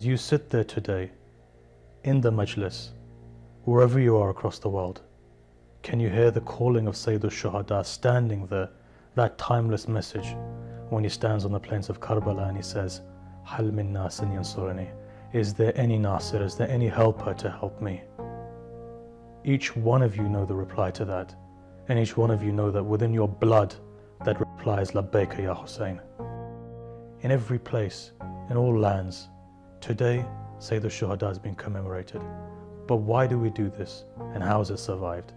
You sit there today, in the majlis, wherever you are across the world. Can you hear the calling of Sayyid al-Shuhada standing there, that timeless message, when he stands on the plains of Karbala and he says, Hal min nasin yansurani? Is there any nasir, is there any helper to help me? Each one of you know the reply to that, and each one of you know that within your blood, that reply is Labbaika ya Hussein. In every place, in all lands, today, Sayyid al-Shuhada has been commemorated. But why do we do this, and how has it survived?